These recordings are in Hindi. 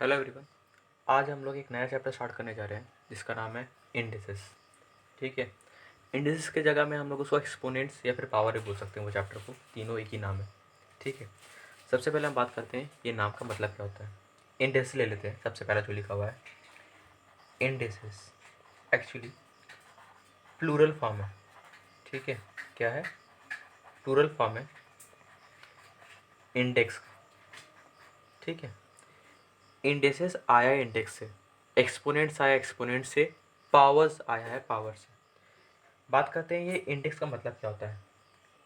Hello everyone. आज हम लोग एक नया चैप्टर स्टार्ट करने जा रहे हैं जिसका नाम है इंडिसेस। ठीक है, इंडिसेस के जगह में हम लोग उसको एक्सपोनेंट्स या फिर पावर भी बोल सकते हैं। वो चैप्टर को तीनों एक ही नाम है। ठीक है, सबसे पहले हम बात करते हैं ये नाम का मतलब क्या होता है। इंडिसेस ले लेते हैं। सबसे पहला जो लिखा हुआ है इंडिसेस, एक्चुअली प्लूरल फॉर्म है। ठीक है, क्या है? प्लूरल फॉर्म है इंडेक्स का। ठीक है, इंडेसेस आया इंडेक्स से, एक्सपोनेंट्स आया एक्सपोनेंट से, पावर्स आया है पावर से। बात करते हैं ये इंडेक्स का मतलब क्या होता है।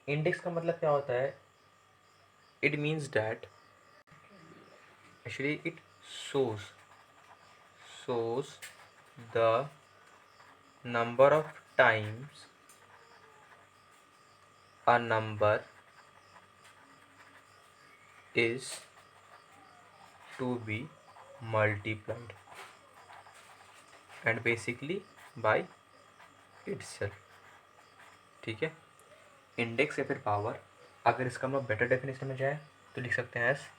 इंडेक्स का मतलब क्या होता है? It means that actually it shows the number of times a number is to be multiplied and basically by itself। ठीक है, इंडेक्स या फिर पावर, अगर इसका हम लोग बेटर डेफिनेशन में जाए तो लिख सकते हैं S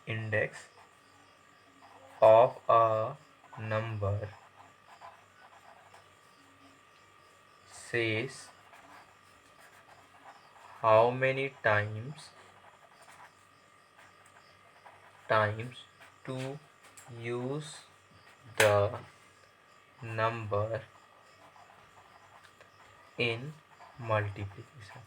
index of a number says how many times to use the number in multiplication।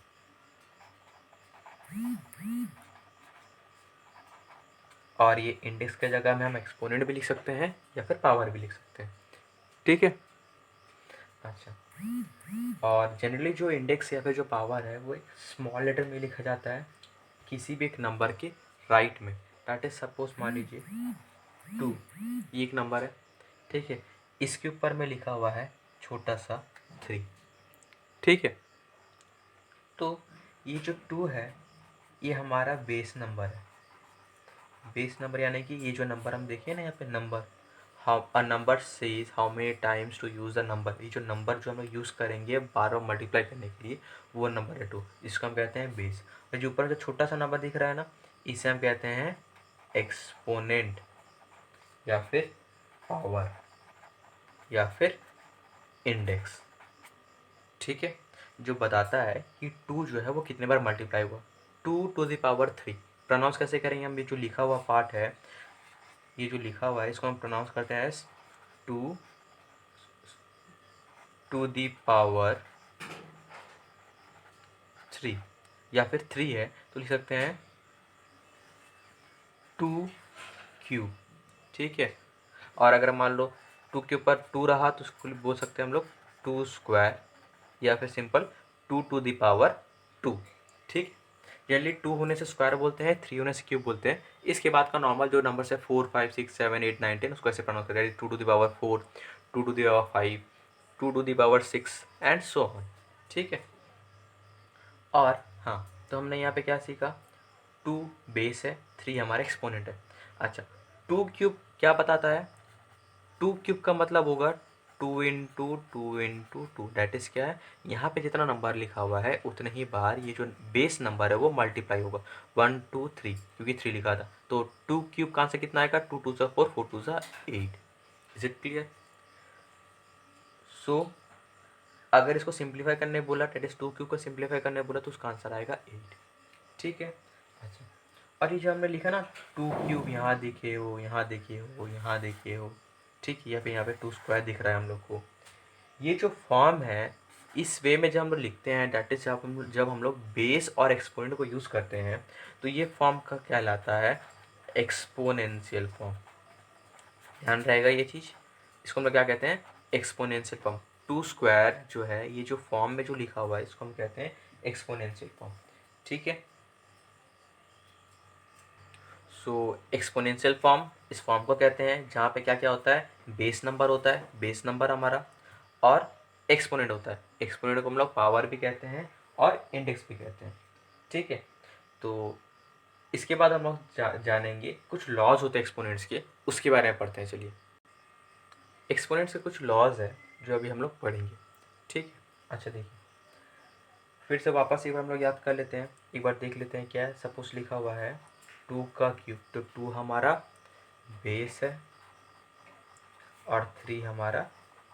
और ये इंडेक्स के जगह में हम एक्सपोनेंट भी लिख सकते हैं या फिर पावर भी लिख सकते हैं। ठीक है, अच्छा। और जनरली जो इंडेक्स या फिर जो पावर है वो एक स्मॉल लेटर में लिखा जाता है किसी भी एक नंबर के राइट में। दैट इज सपोज मान लीजिए 2, ये एक नंबर है। ठीक है, इसके ऊपर में लिखा हुआ है छोटा सा 3। ठीक है, तो ये जो 2 है ये हमारा बेस नंबर है। बेस नंबर यानी कि ये जो नंबर हम देखिए ना यहाँ पे number, how a number says how many times to use the number. ये जो नंबर जो हम लोग यूज़ करेंगे बार बार मल्टीप्लाई करने के लिए वो नंबर है 2, इसको हम कहते हैं बेस। और जो ऊपर जो छोटा सा नंबर दिख रहा है ना, इसे हम कहते हैं एक्सपोनेंट या फिर पावर या फिर इंडेक्स। ठीक है, जो बताता है कि 2 जो है वो कितने बार मल्टीप्लाई हुआ। 2 to the power 3 प्रोनाउंस कैसे करेंगे हम? ये जो लिखा हुआ पार्ट है, ये जो लिखा हुआ है इसको हम प्रोनाउंस करते हैं एज 2 to the power 3, या फिर 3 है तो लिख सकते हैं 2 क्यूब। ठीक है, और अगर मान लो 2 के ऊपर 2 रहा तो उसको बोल सकते हैं हम लोग 2 स्क्वायर या फिर सिंपल 2 to the power 2। ठीक, जनरली 2 होने से स्क्वायर बोलते हैं, 3 होने से क्यूब बोलते हैं। इसके बाद का नॉर्मल जो नंबर है 4 5 6 7 8 9 10 उसको ऐसे प्रोनाउंस करते हैं 2 to the power 4, 2 to the power 5, 2 to the power 6 and so on. ठीक है, और हाँ, तो हमने यहाँ पे क्या सीखा? 2 बेस है, 3 हमारा एक्सपोनेंट है। अच्छा, 2 क्यूब क्या बताता है? 2 क्यूब का मतलब होगा 2 into 2 into 2। डैट इज़ क्या है? यहाँ पे जितना नंबर लिखा हुआ है उतने ही बार ये जो बेस नंबर है वो मल्टीप्लाई होगा। 1 2 3, क्योंकि 3 लिखा था तो 2 क्यूब कहाँ से कितना आएगा? 2 2 4, 4 2 8। Is it clear? सो अगर इसको सिंप्लीफाई करने बोला, डेट इज 2 क्यूब को सिंप्लीफाई करने बोला तो उसका आंसर आएगा 8। ठीक है, अच्छा। और ये जो हमने लिखा ना 2 क्यूब, यहाँ देखे हो, यहाँ देखे हो, यहाँ देखे हो। ठीक है, यहाँ पे 2 स्क्वायर दिख रहा है हम लोग को। ये जो फॉर्म है इस वे में जब हम लोग लिखते हैं, डैट इज जब हम लोग बेस और एक्सपोनेंट को यूज़ करते हैं तो ये फॉर्म का कहलाता है एक्सपोनेंशियल फॉर्म। ध्यान रहेगा ये चीज़, इसको हम लोग क्या कहते हैं? Exponential form. 2 स्क्वायर जो है ये जो फॉर्म में जो लिखा हुआ है इसको हम कहते हैं एक्सपोनेंशियल फॉर्म। ठीक है, सो एक्सपोनेंशियल फॉर्म इस फॉर्म को कहते हैं जहाँ पे क्या क्या होता है? बेस नंबर होता है, बेस नंबर हमारा, और एक्सपोनेंट होता है। एक्सपोनेंट को हम लोग पावर भी कहते हैं और इंडेक्स भी कहते हैं। ठीक है, तो इसके बाद हम लोग जानेंगे कुछ लॉज होते हैं एक्सपोनेंट्स के, उसके बारे में पढ़ते हैं। चलिए, एक्सपोनेंट्स के कुछ लॉज है जो अभी हम लोग पढ़ेंगे। ठीक है, अच्छा देखिए, फिर से वापस एक बार हम लोग याद कर लेते हैं, एक बार देख लेते हैं क्या है। सपोज लिखा हुआ है 2 का क्यूब, तो 2 हमारा बेस है और 3 हमारा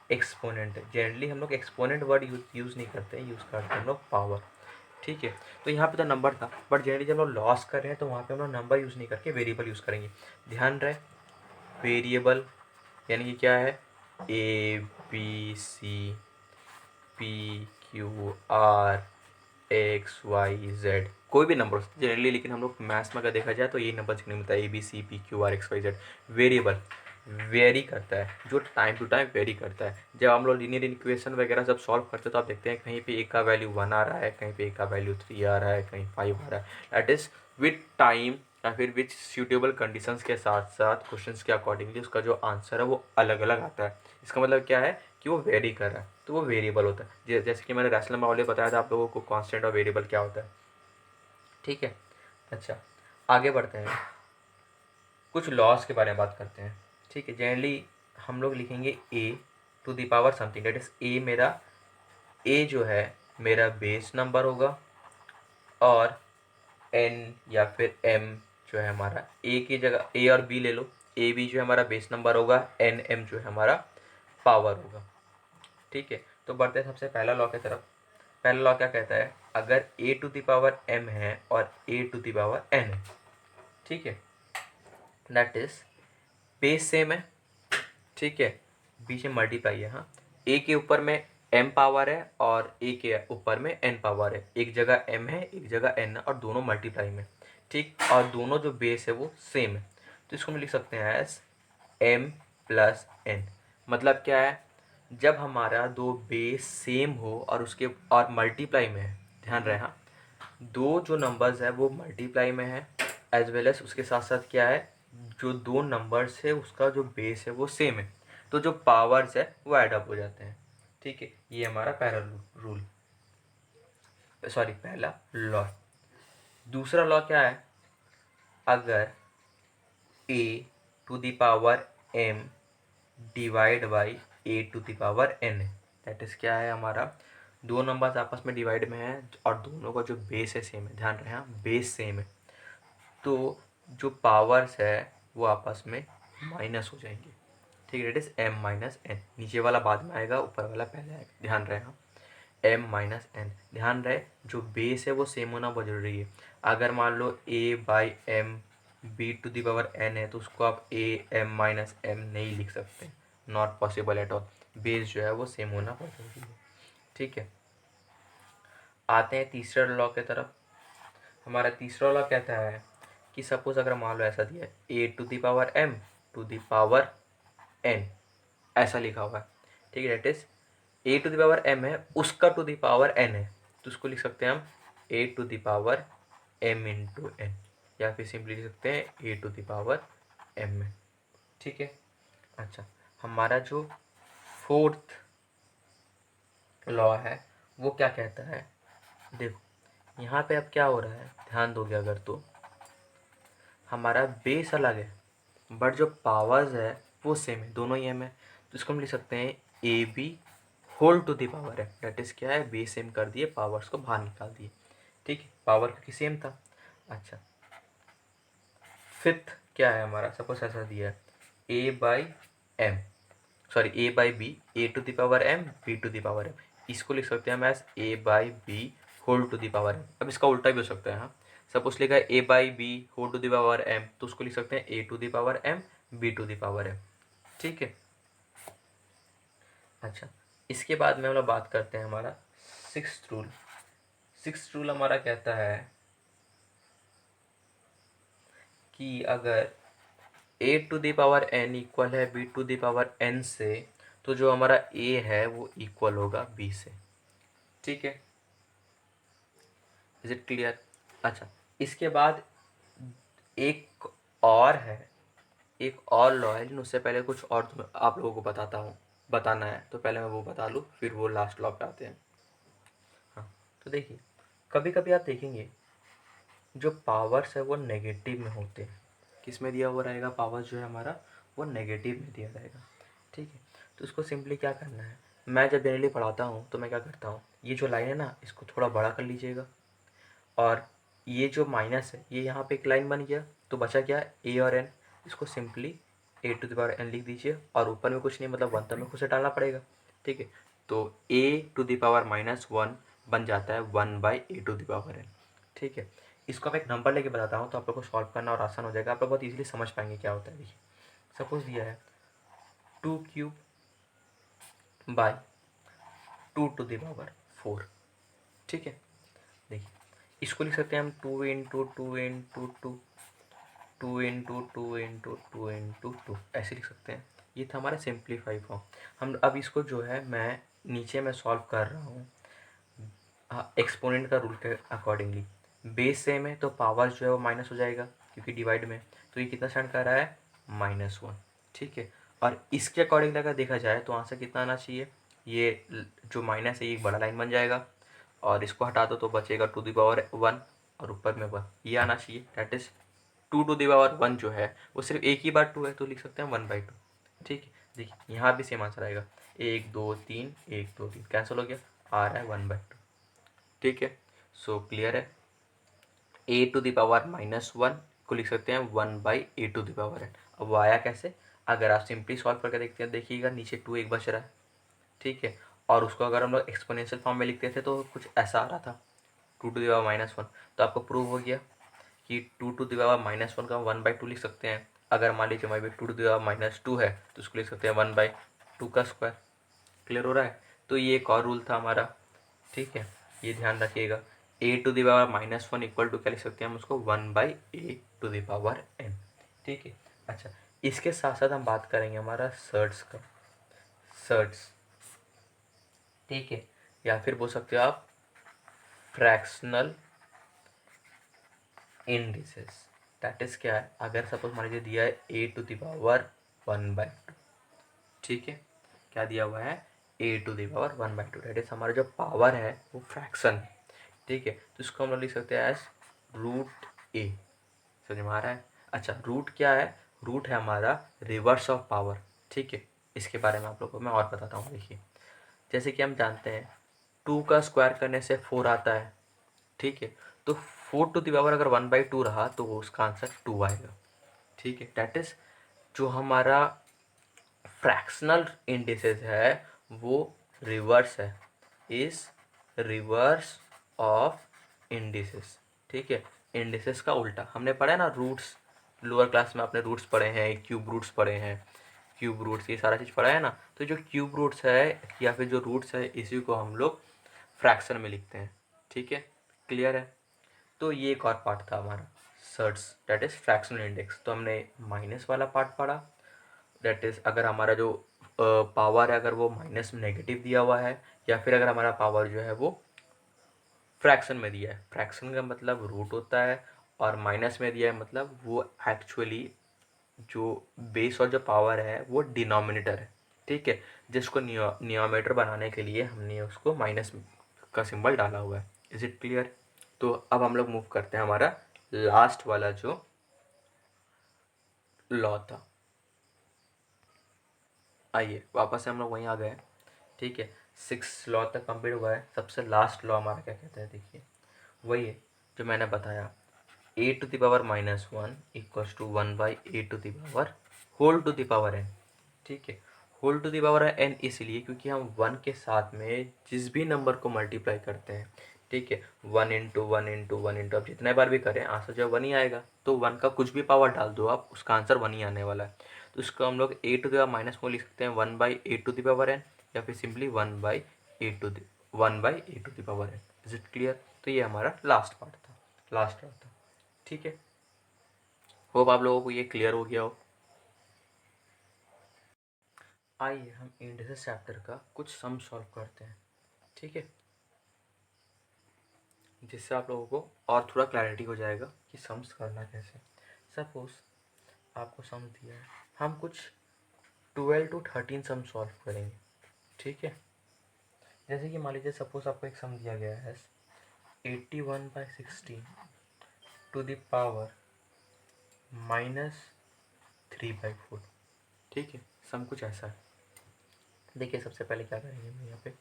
एक्सपोनेंट है। जनरली हम लोग एक्सपोनेंट वर्ड यूज़ नहीं करते हैं, यूज़ करते हैं हम लोग पावर। ठीक है, तो यहाँ पे तो नंबर था, बट जनरली जब हम लोग लॉस कर रहे हैं तो वहाँ पे हम लोग नंबर यूज़ नहीं करके वेरिएबल यूज़ करेंगे। ध्यान रहे, वेरिएबल यानी कि क्या है, ABC PQR XYZ, कोई भी नंबर जनरली, लेकिन हम लोग मैथ्स में अगर देखा जाए तो यही नंबर नहीं मिलता है, ABC PQR XYZ। Variable very करता है, जो टाइम टू टाइम वेरी करता है। जब हम लोग लीनियर इक्वेशन वगैरह सब सॉल्व करते हैं तो आप देखते हैं कहीं पे ए का वैल्यू 1 आ रहा है, कहीं पे ए का वैल्यू 3 आ रहा है, कहीं 5 आ रहा है। दैट इज़ विथ टाइम या फिर विथ सूटेबल कंडीशंस के साथ साथ क्वेश्चंस के अकॉर्डिंगली उसका जो आंसर है वो अलग अलग आता है। इसका मतलब क्या है कि वो वेरी कर रहा है, तो वो वेरिएबल होता है। जैसे कि मैंने रैशनल नंबर वाले बताया था आप लोगों को कांस्टेंट और वेरिएबल क्या होता है। ठीक है, अच्छा आगे बढ़ते हैं, कुछ लॉस के बारे में बात करते हैं। ठीक है, जनरली हम लोग लिखेंगे a to the power something, that is a मेरा, ए जो है मेरा बेस नंबर होगा और एन या फिर एम जो है हमारा, ए की जगह ए और बी ले लो, ए बी जो है हमारा बेस नंबर होगा, एन एम जो है हमारा पावर होगा। ठीक है, तो बढ़ते हैं सबसे पहला लॉ की तरफ। पहला लॉ क्या कहता है, अगर a to the power m है और ए टू द पावर एन है, ठीक है, दैट इज बेस सेम है। ठीक है, बीच में मल्टीप्लाई है। हाँ, ए के ऊपर में एम पावर है और ए के ऊपर में एन पावर है, एक जगह एम है एक जगह एन है और दोनों मल्टीप्लाई में। ठीक, और दोनों जो बेस है वो सेम है, तो इसको हम लिख सकते हैं एज एम प्लस एन। मतलब क्या है, जब हमारा दो बेस सेम हो और उसके और मल्टीप्लाई में है, ध्यान रहे, हाँ, दो जो नंबर्स है वो मल्टीप्लाई में है, एज वेल एज उसके साथ साथ क्या है, जो दो नंबर्स है उसका जो बेस है वो सेम है, तो जो पावर्स है वो ऐड अप हो जाते हैं। ठीक है, ये हमारा पहला रूल, सॉरी पहला लॉ। दूसरा लॉ क्या है, अगर a to the power m divide by a to the power n है, दैट इज क्या है, हमारा दो नंबर्स आपस में डिवाइड में है और दोनों का जो बेस है सेम है, ध्यान रहे, हाँ बेस सेम है, तो जो पावर्स है वो आपस में माइनस हो जाएंगे। ठीक है, that is m minus n, नीचे वाला बाद में आएगा ऊपर वाला पहले आएगा, ध्यान रहे, हाँ m माइनस एन। ध्यान रहे, जो बेस है वो सेम होना बहुत जरूरी है। अगर मान लो a by m b to the power n है तो उसको आप a m माइनस एम नहीं लिख सकते, not possible at all, base जो है वो सेम होना बहुत जरूरी है। ठीक है, आते हैं तीसरे लॉ की तरफ। हमारा तीसरा लॉ कहता है कि सपोज अगर मान लो ऐसा दिया है a to the power m to the power n, ऐसा लिखा हुआ है। ठीक है, that is a to the power m है, उसका टू द पावर एन है, तो उसको लिख सकते हैं हम a to the power m into n, या फिर सिंपली लिख सकते हैं a to the power m है। ठीक है, अच्छा हमारा जो फोर्थ लॉ है वो क्या कहता है, देखो यहाँ पे अब क्या हो रहा है, ध्यान दोगे अगर तो हमारा बेस अलग है बट जो पावर्स है वो सेम है, दोनों ही एम है, तो इसको हम लिख सकते हैं a b whole to the power है, डेट इज क्या है, बेस सेम कर दिए, पावर्स को बाहर निकाल दिए। ठीक है, पावर क्योंकि सेम था। अच्छा, फिफ्थ क्या है हमारा, सपोज ऐसा दिया है a by m, sorry a by b, a to the power m b to the power m, इसको लिख सकते हैं हम as a by b whole to the power m. अब इसका उल्टा भी हो सकता है, हाँ सपोज लिखा है a by b whole to the power m, तो उसको लिख सकते हैं a to the power m b to the power m. ठीक है, अच्छा इसके बाद में हम लोग बात करते हैं हमारा सिक्स्थ रूल। सिक्स्थ रूल हमारा कहता है कि अगर a to the power n equal है b to the power n से, तो जो हमारा ए है वो इक्वल होगा बी से। ठीक है, इज इट क्लियर। अच्छा, इसके बाद एक और है, एक और लॉ है, लेकिन उससे पहले कुछ और आप लोगों को बताता हूँ, बताना है तो पहले मैं वो बता लूँ फिर वो लास्ट लॉ पे आते हैं। हाँ, तो देखिए कभी कभी आप देखेंगे जो पावर्स है वो नेगेटिव में होते हैं, किस में दिया हुआ रहेगा, पावर्स जो है हमारा वो नेगेटिव में दिया रहेगा। ठीक है, तो उसको सिंपली क्या करना है, मैं जब जनरली पढ़ाता हूँ तो मैं क्या करता हूँ, ये जो लाइन है ना इसको थोड़ा बड़ा कर लीजिएगा, और ये जो माइनस है ये यहाँ पे एक लाइन बन गया, तो बचा क्या ए और एन, इसको simply a to the power n लिख दीजिए और ऊपर में कुछ नहीं, मतलब वन तो हमें खुद से डालना पड़ेगा। ठीक है, तो ए टू द पावर -1 बन जाता है 1/a⁴n। ठीक है, इसको मैं एक नंबर लेके बताता हूँ तो आप लोग को सॉल्व करना और आसान हो जाएगा, आप लोग बहुत इजीली समझ पाएंगे क्या होता है। देखिए सपोज दिया है 2³/2⁴। ठीक है, देखिए इसको लिख सकते हैं हम 2 × 2 × 2 × 2 ऐसे लिख सकते हैं। ये था हमारा सिंप्लीफाई फॉर्म। हम अब इसको जो है मैं नीचे में सॉल्व कर रहा हूँ एक्सपोनेंट का रूल के अकॉर्डिंगली। बेस सेम है तो पावर जो है वो माइनस हो जाएगा क्योंकि डिवाइड में, तो ये कितना स्टैंड कर रहा है -1। ठीक है, और इसके अकॉर्डिंग अगर देखा जाए तो आंसर कितना आना चाहिए, ये जो माइनस है ये एक बड़ा लाइन बन जाएगा और इसको हटा दो तो बचेगा 2⁴ और ऊपर में 1, ये आना चाहिए। डैट इज 2⁴ जो है वो सिर्फ एक ही बार 2 है तो लिख सकते हैं 1/2। ठीक है, देखिए यहाँ भी सेम आंसर आएगा, 1 2 3 1 2 3 कैंसिल हो गया, आ रहा है 1/2। ठीक है, सो क्लियर है। a⁴ को लिख सकते हैं 1/a⁴n। अब वो आया कैसे, अगर आप सिंपली सॉल्व करके देखते हैं, देखिएगा नीचे 2 एक बच रहा है। ठीक है, और उसको अगर हम लोग एक्सपोनेंशियल फॉर्म में लिखते थे तो कुछ ऐसा आ रहा था 2⁻⁻1। तो आपको प्रूव हो गया कि 2⁻⁻1 का 1/2 लिख सकते हैं। अगर मान लीजिए हमारे 2⁻2 है तो उसको लिख सकते हैं 1/2 का स्क्वायर। क्लियर हो रहा है, तो ये एक और रूल था हमारा। ठीक है, ये ध्यान रखिएगा, a⁻1 इक्वल टू क्या लिख सकते हैं हम उसको 1/a⁴n। ठीक है, अच्छा इसके साथ साथ हम बात करेंगे हमारा सर्ट्स का, सर्ट्स। ठीक है, या फिर बोल सकते हो आप फ्रैक्शनल इंडिसेस। दैट इज क्या है, अगर सपोज मान लीजिए दिया है a⁴1/2। ठीक है, क्या दिया हुआ है a⁴1/2, दैट इज हमारा जो पावर है वो फ्रैक्शन है। ठीक है, तो इसको हम लोग लिख सकते हैं एज √a। समझ में आ रहा है। अच्छा रूट क्या है, रूट है हमारा रिवर्स ऑफ पावर। ठीक है, इसके बारे में आप लोगों को मैं और बताता हूँ। देखिए जैसे कि हम जानते हैं 2 का स्क्वायर करने से 4 आता है। ठीक है, तो 4 अगर 1/2 रहा तो वो उसका आंसर 2 आएगा। ठीक है, डैट इज जो हमारा फ्रैक्शनल इंडिसेस है वो रिवर्स है, इज रिवर्स ऑफ इंडिसेस। ठीक है, इंडिसेस का उल्टा हमने पढ़ा है ना, रूट्स लोअर क्लास में आपने रूट्स पढ़े हैं, क्यूब रूट्स पढ़े हैं, क्यूब रूट्स ये सारा चीज़ पढ़ा है ना। तो जो क्यूब रूट्स है या फिर जो रूट्स है इसी को हम लोग फ्रैक्शन में लिखते हैं। ठीक है, क्लियर है। तो ये एक और पार्ट था हमारा surds, that is fractional index. तो हमने माइनस वाला पार्ट पढ़ा, दैट इज़ अगर हमारा जो पावर है अगर वो माइनस में नेगेटिव दिया हुआ है या फिर अगर हमारा पावर जो है वो फ्रैक्शन में दिया है। फ्रैक्शन का मतलब रूट होता है और माइनस में दिया है मतलब वो एक्चुअली जो बेस और जो पावर है वो डिनोमिनेटर है। ठीक है, जिसको नियोमीटर बनाने के लिए हमने उसको माइनस का सिंबल डाला हुआ है। Is it clear. तो अब हम लोग मूव करते हैं हमारा लास्ट वाला जो लॉ था। आइए वापस से हम लोग वहीं आ गए। ठीक है, 6 लॉ तक कंप्लीट हुआ है। सबसे लास्ट लॉ हमारा क्या कहता है, देखिए वही है जो मैंने बताया, a⁻1 इक्वल्स टू 1/a⁴n। ठीक है, whole to the power n इसलिए क्योंकि हम 1 के साथ में जिस भी नंबर को मल्टीप्लाई करते हैं, ठीक है, 1 × 1 × 1 × आप जितने बार भी करें आंसर जो 1 ही आएगा। तो 1 का कुछ भी पावर डाल दो आप, उसका आंसर 1 ही आने वाला है। तो इसको हम लोग a⁻1 लिख सकते हैं 1/a⁴n या फिर simply 1/a⁴n। Is it clear. तो ये हमारा लास्ट पार्ट था, लास्ट था। ठीक है, होप आप लोगों को ये क्लियर हो गया हो। आइए हम इंडिसेस चैप्टर का कुछ सम सॉल्व करते हैं। ठीक है, जिससे आप लोगों को और थोड़ा क्लैरिटी हो जाएगा कि सम्स करना कैसे। सपोज आपको सम दिया है, हम कुछ 12 to 13 सम सॉल्व करेंगे। ठीक है, जैसे कि मान लीजिए सपोज आपको एक सम दिया गया है 81/16 टू द पावर -3/4। ठीक है, सम कुछ ऐसा है। देखिए सबसे पहले क्या करेंगे हम यहाँ पे,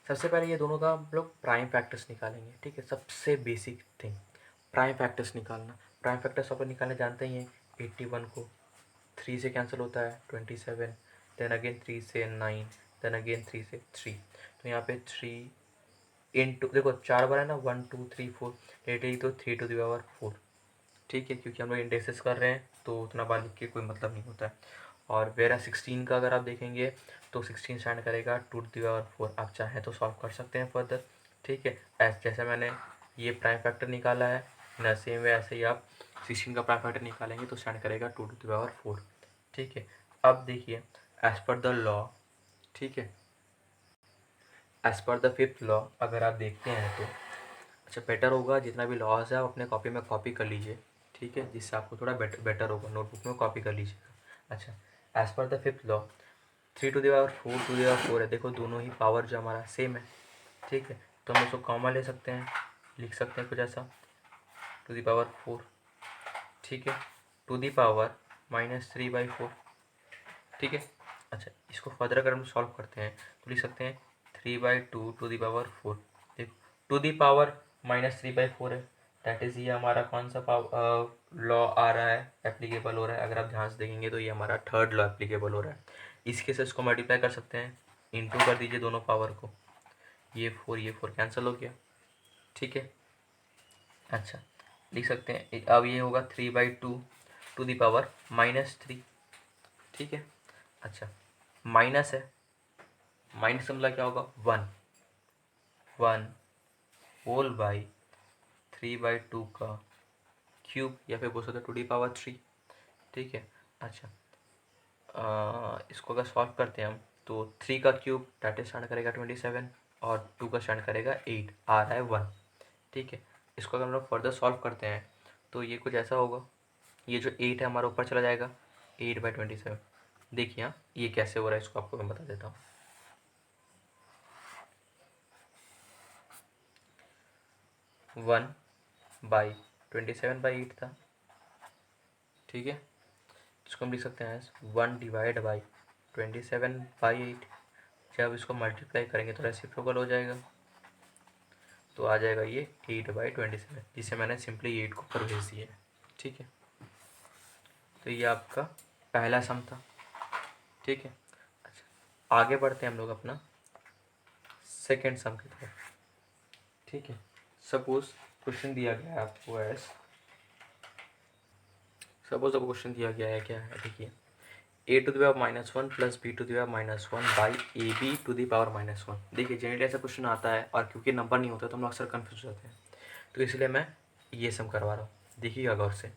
सबसे पहले ये दोनों का हम लोग प्राइम फैक्टर्स निकालेंगे। ठीक है, सबसे बेसिक थिंग प्राइम फैक्टर्स निकालना। प्राइम फैक्टर्स आप लोग निकालने जानते ही हैं, 81 को 3 से कैंसिल होता है 27, देन अगेन 3 से 9, देन अगेन 3 से 3। तो यहाँ पे 3 इंटू, देखो 4 बार है ना, 1 2 3 4, लेटे तो 3 टू द पावर 4। ठीक है, क्योंकि हम लोग इंडेक्सेस कर रहे हैं तो उतना बार लिख के कोई मतलब नहीं होता है। और वेरा 16 का अगर आप देखेंगे तो 16 स्टैंड करेगा 2 टू द पावर 4। आप चाहें तो सॉल्व कर सकते हैं फर्दर। ठीक है, जैसे मैंने ये प्राइम फैक्टर निकाला है ना, सेम वे ऐसे ही आप 16 का प्राइम फैक्टर निकालेंगे तो स्टैंड करेगा 2 टू द पावर 4। ठीक है, अब देखिए एज पर द लॉ, ठीक है, as per the fifth law अगर आप देखते हैं तो अच्छा बेटर होगा जितना भी लॉज है आप अपने कॉपी में कॉपी कर लीजिए। ठीक है, जिससे आपको थोड़ा बेटर होगा, नोटबुक में कॉपी कर लीजिएगा। अच्छा, as per the fifth law 3 to the power 4 to the power 4 है, देखो दोनों ही पावर जो हमारा सेम है। ठीक है, तो हम उसको कॉमन ले सकते हैं, लिख सकते हैं कुछ ऐसा टू द पावर 4। ठीक है, टू द पावर -3/4। ठीक है, अच्छा इसको फर्दर अगर हम सॉल्व करते हैं तो लिख सकते हैं 3/2 टू द पावर 4। देखो टू द पावर -3/4 है, दैट इज़ ये हमारा कौन सा लॉ आ रहा है, एप्लीकेबल हो रहा है। अगर आप ध्यान से देखेंगे तो ये हमारा थर्ड लॉ एप्लीकेबल हो रहा है। इस केस से इसको मल्टीप्लाई कर सकते हैं, इंटू कर दीजिए दोनों पावर को, ये 4 कैंसिल हो गया। ठीक है, अच्छा लिख सकते हैं अब ये होगा 3/2 टू द पावर -3। ठीक है, अच्छा माइनस है, माइनस का मतलब क्या होगा 1 होल बाई 3/2 का क्यूब, या फिर बोल सकते हैं टू दी पावर 3। ठीक है, अच्छा इसको अगर सॉल्व करते हैं हम तो 3 का क्यूब डेट स्टैंड करेगा 27 और 2 का स्टैंड करेगा 8, आ रहा है 1। ठीक है, इसको अगर हम लोग फर्दर सॉल्व करते हैं तो ये कुछ ऐसा होगा, ये जो 8 है हमारा ऊपर चला जाएगा 8/27। देखिए हाँ ये कैसे हो रहा है, इसको आपको मैं बता देता हूँ। 1/27/8 था। ठीक है, इसको हम लिख सकते हैं 1/27/8। जब इसको मल्टीप्लाई करेंगे तो रेसिप्रोकल हो जाएगा, तो आ जाएगा ये 8/27, जिसे मैंने सिंपली 8 को ऊपर भेज दिया है। ठीक है, तो ये आपका पहला सम था। ठीक है, अच्छा आगे बढ़ते हैं हम लोग अपना सेकेंड सम की तरफ। ठीक है, सपोज क्वेश्चन दिया गया है आपको एज, सपोज अब क्वेश्चन दिया गया है, क्या है देखिए, a to the power -1 plus b to the power -1 by ab to the power -1। देखिए जनरली ऐसा क्वेश्चन आता है और क्योंकि नंबर नहीं होता तो हम लोग अक्सर कन्फ्यूज हो जाते हैं, तो इसलिए मैं ये सम करवा रहा हूँ। देखिएगा गौर से,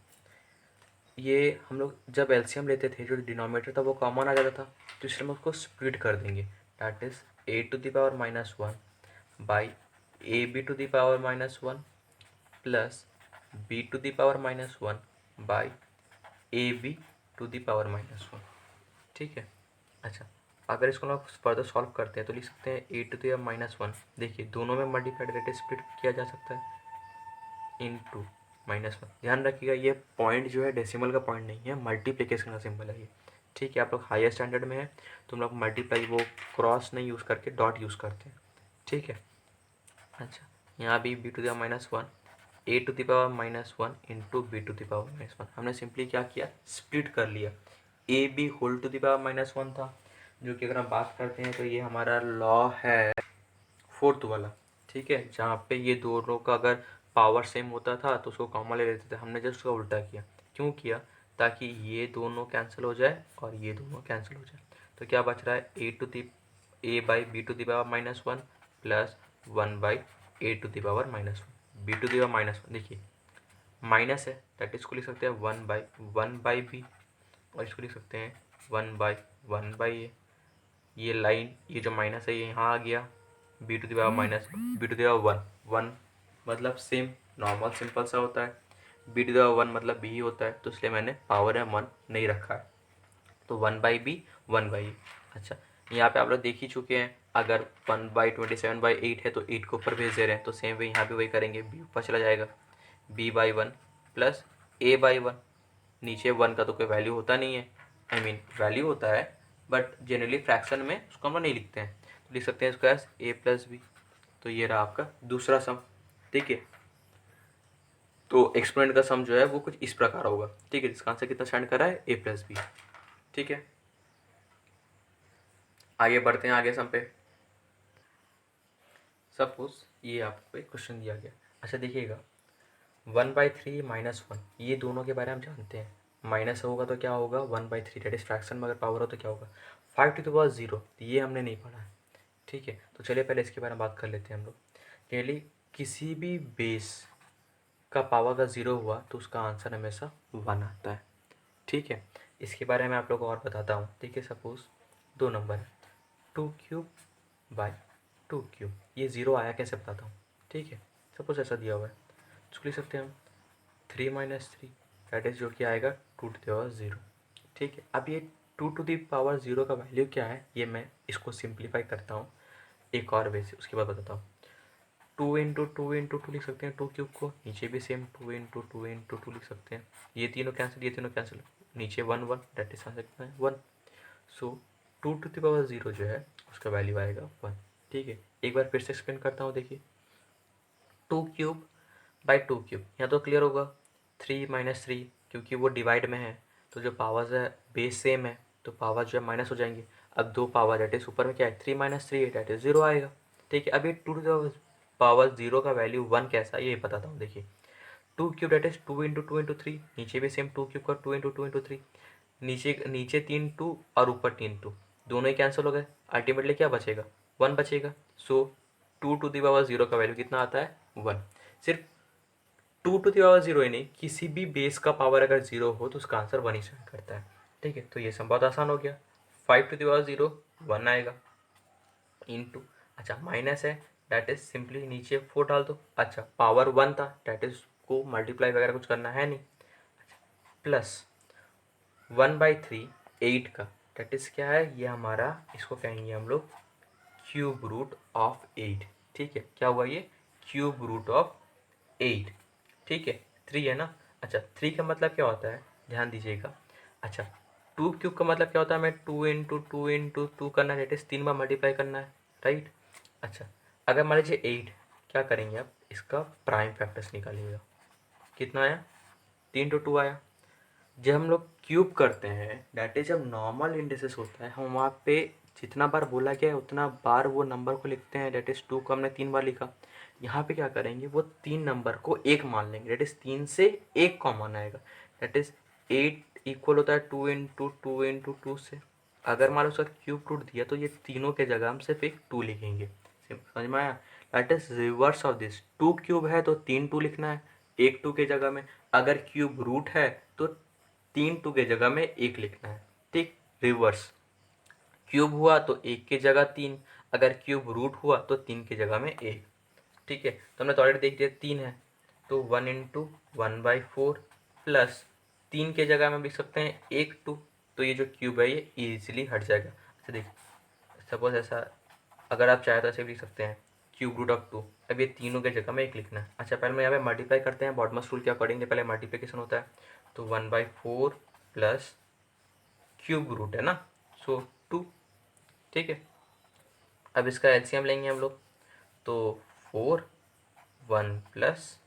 ये हम लोग जब एलसीएम लेते थे जो डिनोमिनेटर था वो कॉमन आ जाता था, तो इसलिए हम उसको स्प्लिट कर देंगे, that is a to the power -1 by ab to the power -1 plus b to the power -1 by ab to the power -1। ठीक है, अच्छा अगर इसको हम फर्दर सॉल्व करते हैं तो लिख सकते हैं ए टू द -1। देखिए दोनों में मल्टीप्लाई डायरेक्टली स्प्लिट किया जा सकता है, इंटू -1। ध्यान रखिएगा ये पॉइंट जो है डेसिमल का पॉइंट नहीं है, मल्टीप्लिकेशन का सिंबल है ये। ठीक है, आप लोग हायर स्टैंडर्ड में है तो हम लोग मल्टीप्लाई वो क्रॉस नहीं यूज़ करके डॉट यूज़ करते हैं। ठीक है, अच्छा यहाँ भी b to the -1 a to the power -1 into b to the power -1, हमने सिंपली क्या किया, स्प्लिट कर लिया। A b whole to the power -1 था, जो कि अगर हम बात करते हैं तो ये हमारा लॉ है फोर्थ वाला। ठीक है, जहाँ पे ये दोनों का अगर पावर सेम होता था तो उसको कॉमन ले लेते थे, हमने जस्ट उसका उल्टा किया। क्यों किया, ताकि ये दोनों कैंसिल हो जाए और ये दोनों कैंसिल हो जाए। तो क्या बच रहा है a by b to the power -1 plus 1/a to the power -1, b to the power -1। देखिए माइनस है, दैट इसको लिख सकते हैं 1/1/b, और इसको लिख सकते हैं 1/1/a। ये लाइन, ये जो माइनस है ये यहाँ आ गया, b to the power b to the power 1 मतलब सेम नॉर्मल सिंपल सा होता है, बी टू द पावर 1 मतलब बी ही होता है, तो इसलिए मैंने पावर में 1 नहीं रखा है, तो 1/b 1/a। अच्छा यहाँ पे आप लोग देख ही चुके हैं, अगर 1/27/8 है तो 8 को ऊपर भेज दे रहे हैं, तो सेम वे यहाँ पे वही करेंगे, b ऊपर चला जाएगा, b/1 प्लस a/1। नीचे 1 का तो कोई वैल्यू होता नहीं है, आई मीन वैल्यू होता है बट जनरली फ्रैक्शन में उसको हम नहीं लिखते हैं, तो लिख सकते हैं इसको एज a प्लस बी। तो ये रहा आपका दूसरा सम। ठीक है, तो एक्सपोनेंट का सम जो है वो कुछ इस प्रकार होगा, ठीक है, जिसका आंसर कितना स्टैंड कर रहा है a प्लस बी, ठीक है। आगे बढ़ते हैं आगे सम पे। सपोज ये आपको एक क्वेश्चन दिया गया, अच्छा देखिएगा 1/3 -1, ये दोनों के बारे में हम जानते हैं, माइनस होगा तो क्या होगा 1/3, डेट इज फ्रैक्शन में अगर पावर हो तो क्या होगा 5⁻0, ये हमने नहीं पढ़ा है, ठीक है। तो चलिए पहले इसके बारे में बात कर लेते हैं हम लोग। क्लियरली किसी भी बेस का पावर का 0 हुआ तो उसका आंसर हमेशा 1 आता है, ठीक है। इसके बारे में आप लोग को और बताता हूँ, ठीक है। सपोज 2 नंबर है 2³/2³, ये 0 आया कैसे बताता हूँ, ठीक है। सपोज ऐसा दिया हुआ है, इसको लिख सकते हैं हम 3 - 3, दैट इज जो कि आएगा 2⁻0, ठीक है। अब ये 2⁻0 का वैल्यू क्या है, ये मैं इसको सिंप्लीफाई करता हूँ एक और वे से, उसके बाद बताता हूँ। 2 × 2 × 2 लिख सकते हैं 2³ को, नीचे भी सेम 2 × 2 × 2 लिख सकते हैं, ये तीनों कैंसिल, नीचे 1 1, दैट इज आंसर कितना है 1। सो 2⁻0 जो है उसका वैल्यू आएगा 1, ठीक है। एक बार फिर से एक्सप्लेन करता हूँ, देखिए 2³/2³ यहाँ तो क्लियर होगा, 3 - 3 क्योंकि वो डिवाइड में है, तो जो पावर्स है बेस सेम है तो पावर जो है माइनस हो जाएंगे। अब दो पावर डेट इज ऊपर में क्या है 3 - 3 डेट इज 0 आएगा, ठीक है। अब ये 2⁻0 का वैल्यू 1 कैसा है ये बताता हूँ, देखिए 2³ डेट इज 2 × 2 × 3, नीचे भी सेम 2³ का 2 × 2 × 3, नीचे नीचे 3 2 और ऊपर 3 2, दोनों ही कैंसिल हो गए, अल्टीमेटली क्या बचेगा 1 बचेगा। सो 2⁻0 का वैल्यू कितना आता है 1। सिर्फ 2⁻0 ही नहीं, किसी भी बेस का पावर अगर 0 हो तो उसका आंसर 1 ही स्टैंड करता है, ठीक है। तो ये सब बहुत आसान हो गया, 5⁻0 1 आएगा इंटू, अच्छा माइनस है डैट इज सिंपली नीचे 4 डाल दो, अच्छा पावर 1 था डैट इज को मल्टीप्लाई वगैरह कुछ करना है नहीं, प्लस 1/3 8 का डैट इज क्या है, ये हमारा इसको कहेंगे हम लोग क्यूब रूट ऑफ 8, ठीक है। क्या हुआ ये क्यूब रूट ऑफ 8, ठीक है। 3 है ना, अच्छा 3 का मतलब क्या होता है ध्यान दीजिएगा, अच्छा 2³ का मतलब क्या होता है, हमें 2 × 2 × 2 करना है, डेट इज 3 बार मल्टीप्लाई करना है, राइट। अच्छा अगर मान लीजिए 8, क्या करेंगे आप इसका प्राइम फैक्टर्स निकालिएगा, कितना आया 3 × 2 आया। जब हम लोग क्यूब करते हैं डैट इज जब नॉर्मल इंडिसेस होता है, हम वहाँ पे जितना बार बोला गया है उतना बार वो नंबर को लिखते हैं, डेट इज 2 को हमने 3 बार लिखा। यहाँ पे क्या करेंगे वो 3 नंबर को एक मान लेंगे, डेट इज 3 से 1 कॉमन आएगा, डेट इज 8 इक्वल होता है 2 × 2 × 2 से। अगर मान लो उसका क्यूब रूट दिया तो ये तीनों के जगह हम सिर्फ एक 2 लिखेंगे, समझ में आया। That is reverse of this, 2³ है तो 3 2 लिखना है एक 2 के जगह में, अगर क्यूब रूट है तो 3 2 के जगह में 1 लिखना है, ठीक। रिवर्स क्यूब हुआ तो 1 की जगह 3, अगर क्यूब रूट हुआ तो 3 की जगह में 1, ठीक है। तो हमने तो ऑलरेडी देख दिया 3 है तो 1 × 1/4 प्लस 3 के जगह में लिख सकते हैं 1 2, तो ये जो क्यूब है ये इजीली हट जाएगा। अच्छा देखिए सपोज ऐसा अगर आप चाहे तो ऐसे भी लिख सकते हैं क्यूब रूट ऑफ 2, अब ये तीनों के जगह में 1 लिखना है। अच्छा पहले मैं यहाँ पे मल्टीप्लाई करते हैं, बॉडमस रूल के अकॉर्डिंग पहले मल्टीप्लिकेशन होता है, तो 1/4 प्लस क्यूब रूट है ना, सो 2, ठीक है। अब इसका एलसीएम लेंगे हम लोग, तो 4 1 प्लस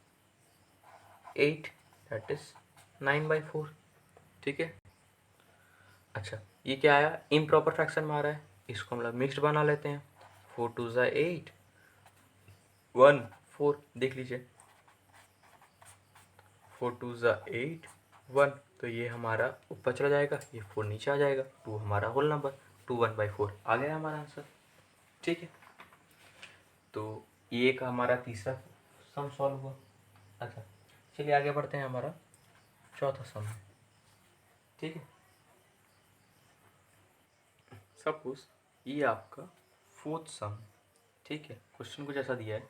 8 दैट इज 9/4, ठीक है। अच्छा ये क्या आया इम्प्रॉपर फ्रैक्शन में आ रहा है, इसको हम लोग मिक्स्ड बना लेते हैं, 4 2 ज़ा 8 1 4, देख लीजिए 4 2 ज़ा 8 1, तो ये हमारा ऊपर चला जाएगा, ये 4 नीचे आ जाएगा, 2 हमारा होल नंबर, 2 1/4 आ गया हमारा आंसर, ठीक है। तो ये एक हमारा तीसरा सम सॉल्व हुआ। अच्छा चलिए आगे बढ़ते हैं, हमारा चौथा सम है, ठीक है। सपोज ये आपका फोर्थ सम, ठीक है। क्वेश्चन कुछ ऐसा दिया है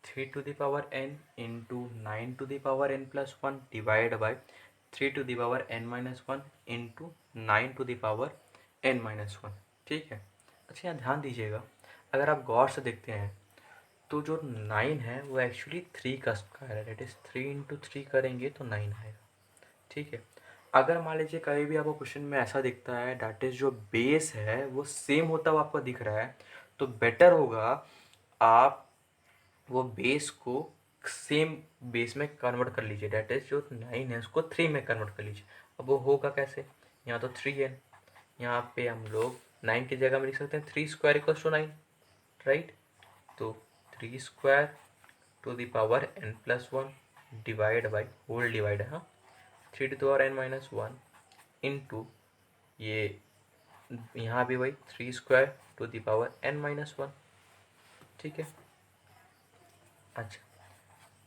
3⁻n into 9⁻n+1 divide by 3⁻n−1 into 9⁻n−1, ठीक है। अच्छा यहाँ ध्यान दीजिएगा, अगर आप गौर से देखते हैं तो जो 9 है वो एक्चुअली 3 का स्क्वायर है, डेट इज 3 × 3 करेंगे तो 9 आएगा, ठीक है। अगर मान लीजिए कहीं भी आपको क्वेश्चन में ऐसा दिखता है डैट इज जो बेस है वो सेम होता हुआ आपको दिख रहा है, तो बेटर होगा आप वो बेस को सेम बेस में कन्वर्ट कर लीजिए, डैट इज जो 9 है उसको 3 में कन्वर्ट कर लीजिए। अब वो होगा कैसे, यहाँ तो 3 है, यहाँ पे हम लोग 9 की जगह में लिख सकते हैं 3 स्क्वायर इक्वल्स टू 9, राइट। तो 3 square to the power n+1 divide by whole divide, हाँ, 3 to the power n-1 into ये यहाँ भी वही 3 square to the power n-1, ठीक है। अच्छा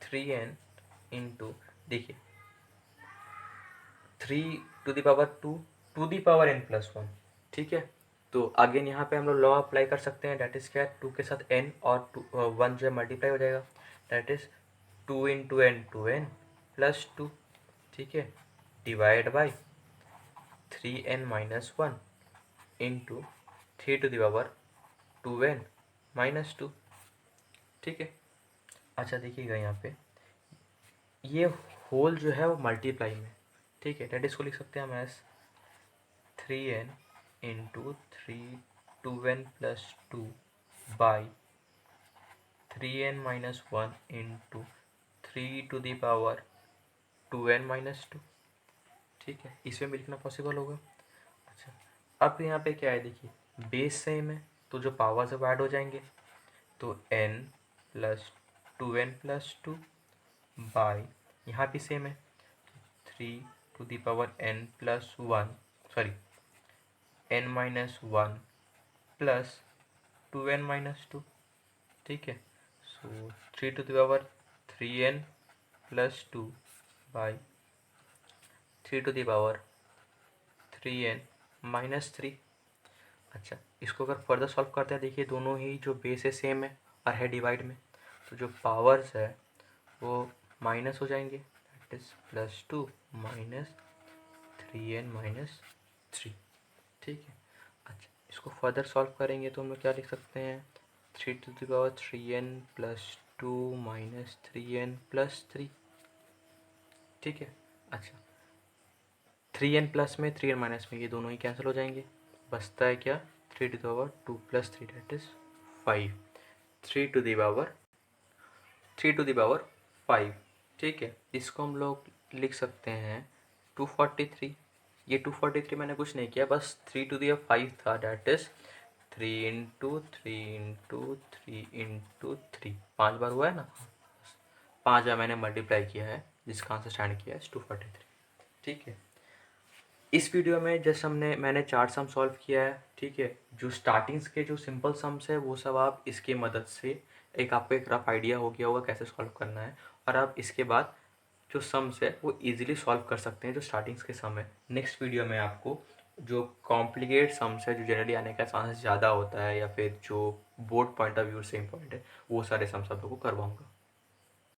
3n इंटू, देखिए 3 to the power 2 to the power n+1, ठीक है। तो अगेन यहाँ पे हम लोग लॉ अप्लाई कर सकते हैं, डैट इज़ क्या है, 2 के साथ n और 1 जो है मल्टीप्लाई हो जाएगा, that is 2 into n 2n+2, ठीक है, divide by 3n-1 into 3 to the power 2n-2, ठीक है। अच्छा देखिएगा यहाँ पे ये होल जो है वो मल्टीप्लाई में, ठीक है, डैट इसको लिख सकते हैं हम as 3n into 2n+2 by 3n-1 into 3 to the power 2n-2, ठीक है, इसमें भी लिखना पॉसिबल होगा। अच्छा अब यहाँ पे क्या है, देखिए बेस सेम है तो जो पावर सब ऐड हो जाएंगे, तो n+2n+2 बाई, यहाँ भी सेम है 3 to the power n+1, sorry n-1 plus 2n-2, ठीक है। So 3 to the power 3n+2 by 3 to the power 3n-3। अच्छा इसको अगर फर्दर सॉल्व करते हैं, देखिए दोनों ही जो बेस है सेम है और है डिवाइड में, तो जो पावर्स है वो माइनस हो जाएंगे, दैट इज +2 माइनस 3n-3, ठीक है। अच्छा इसको फर्दर सॉल्व करेंगे तो हम लोग क्या लिख सकते हैं, 3 to the power 3n+2 minus 3n+3, ठीक है। अच्छा 3n प्लस में 3n माइनस में ये दोनों ही कैंसिल हो जाएंगे, बचता है क्या, 3 to the power 2+3 that is 5, 3 to the power 5, ठीक है। इसको हम लोग लिख सकते हैं 243, ये 243 मैंने कुछ नहीं किया, बस 3 टू द 5 था, that is 3 into 3 into 3 into 3, 5 बार हुआ है ना, 5 बार मैंने मल्टीप्लाई किया है, जिसका आंसर स्टैंड किया है 243, ठीक है। इस वीडियो में जस्ट मैंने 4 सम सॉल्व किया है, ठीक है। जो स्टार्टिंग्स के जो सिंपल सम्स है वो सब आप इसकी मदद से आपको एक रफ आइडिया हो गया होगा कैसे सॉल्व करना है, और आप इसके बाद जो सम्स है वो इजीली सॉल्व कर सकते हैं जो स्टार्टिंग्स के सम है। नेक्स्ट वीडियो में आपको जो कॉम्प्लिकेट सम्स है जो जनरली आने का चांसेस ज़्यादा होता है या फिर जो बोर्ड पॉइंट ऑफ व्यू से इम्पॉर्टेंट है, वो सारे सम्स आप लोगों को करवाऊँगा।